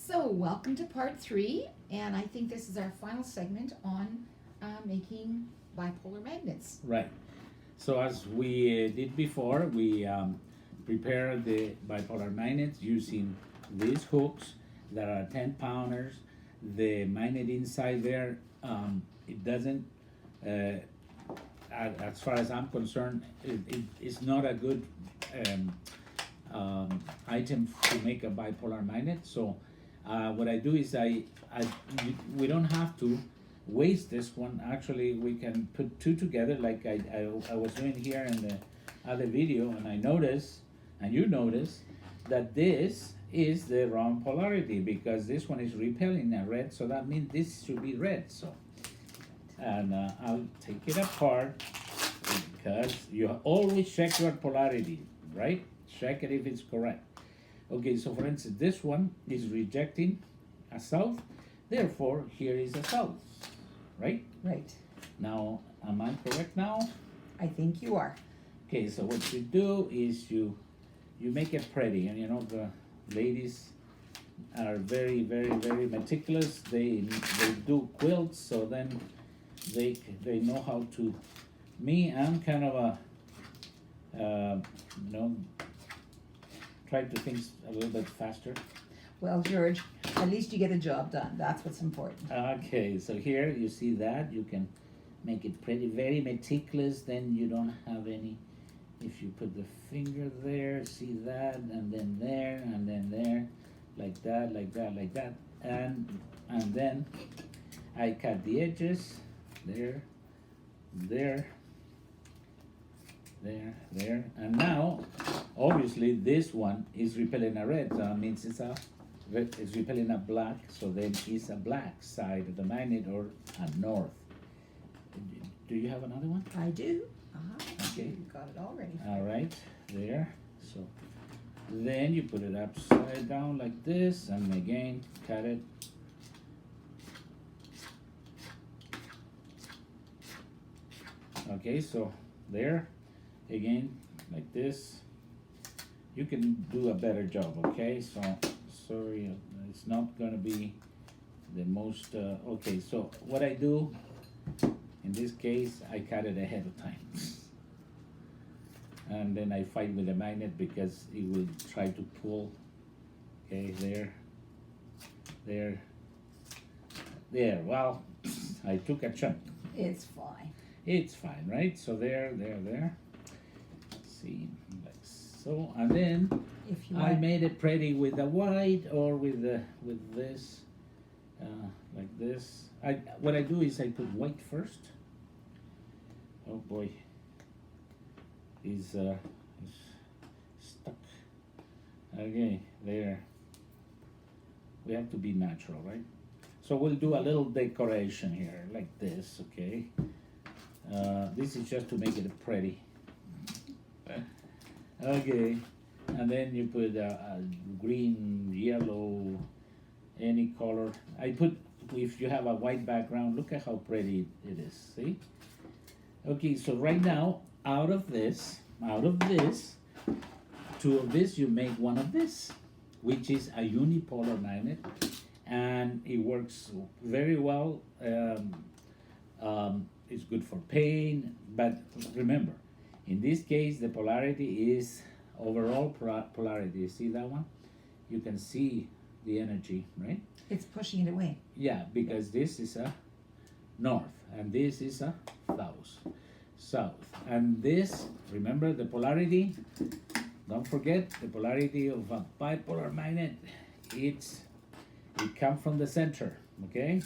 So, welcome to part 3, and I think this is our final segment on making bipolar magnets. Right. So as we did before, we prepare the bipolar magnets using these hooks that are 10 pounders. The magnet inside there, it doesn't, as far as I'm concerned, it's not a good um, item to make a bipolar magnet. So what I do is we don't have to waste this one. Actually, we can put two together like I was doing here in the other video, and I notice, and you notice, that this is the wrong polarity because this one is repelling a red, so that means this should be red. So, and I'll take it apart because you always check your polarity, right? Check it if it's correct. Okay, so for instance, this one is rejecting a south, therefore here is a south, right? Right. Now, am I correct now? I think you are. Okay, so what you do is you make it pretty, and you know the ladies are very meticulous. They do quilts, so then they know how to. Me, I'm kind of you know, try to think a little bit faster. Well, George, at least you get a job done. That's what's important. Okay, so here you see that you can make it pretty, very meticulous. Then you don't have any. If you put the finger there, see that, and then there, and then there, like that, like that, like that, and then I cut the edges there, there, there, and now obviously this one is repelling a red, so that means it's repelling a black, so then it's a black side of the magnet or a north. Do you have another one? I do. Uh-huh. Okay. You got it all ready. All right, there. So then you put it upside down like this, and again cut it. Okay, so there, again like this. You can do a better job. Okay, so sorry, it's not gonna be the most. Okay, so what I do in this case, I cut it ahead of time. And then I fight with the magnet because it will try to pull. Okay, there, there. Well, I took a chunk. It's fine. It's fine, right? So there. Let's see, like so, and then If you I want. made it pretty with the white or with this, like this. What I do is I put white first. Oh boy. He's stuck. Okay, there. We have to be natural, right? So we'll do a little decoration here, like this, okay? This is just to make it pretty. Okay, and then you put a green, yellow, any color. I put, if you have a white background, look at how pretty it is, see? Okay, so right now, out of this, two of this, you make one of this, which is a unipolar magnet, and it works very well. It's good for pain, but remember, in this case, the polarity is overall polarity. You see that one? You can see the energy, right? It's pushing it away. Yeah, because this is a north, and this is a south. And this, remember the polarity? Don't forget the polarity of a bipolar magnet. It comes from the center, okay?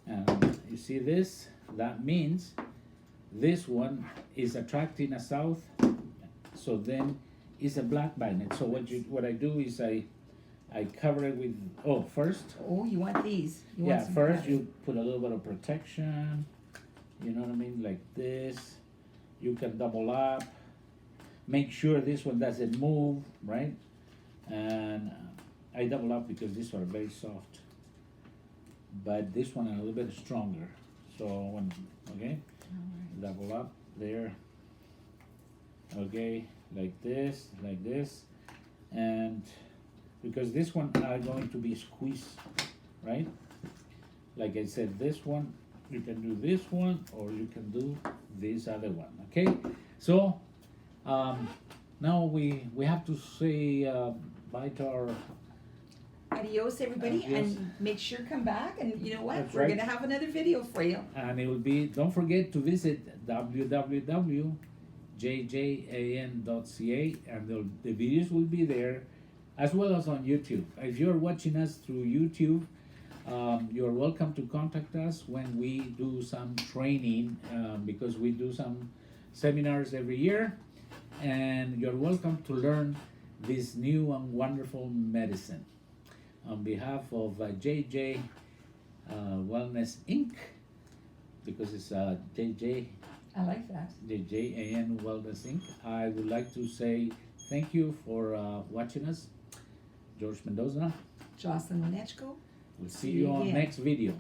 And you see this? That means this one is attracting a south, so then it's a black magnet. So what I do is I cover it with, first. Oh, you want these? You Yeah, want some first padding. you put a little bit of protection, you know what I mean, like this. You can double up, make sure this one doesn't move, right? And I double up because these are very soft, but this one a little bit stronger. So okay, double up there, okay, like this, and because this one are going to be squeezed, right? Like I said, this one, you can do this one, or you can do this other one, okay? So, now we have to say, bye to our, Adios, everybody, Adios. and make sure come back, and you know what? That's We're right. gonna have another video for you. and it will be, don't forget to visit www.jjan.ca, and the videos will be there, as well as on YouTube. If you're watching us through YouTube, you're welcome to contact us when we do some training, because we do some seminars every year, and you're welcome to learn this new and wonderful medicine. On behalf of JJ Wellness Inc., because it's JJ I like that. JAN Wellness Inc., I would like to say thank you for watching us. George Mendoza. Jocelyn Winechko. We'll see you on again. next video.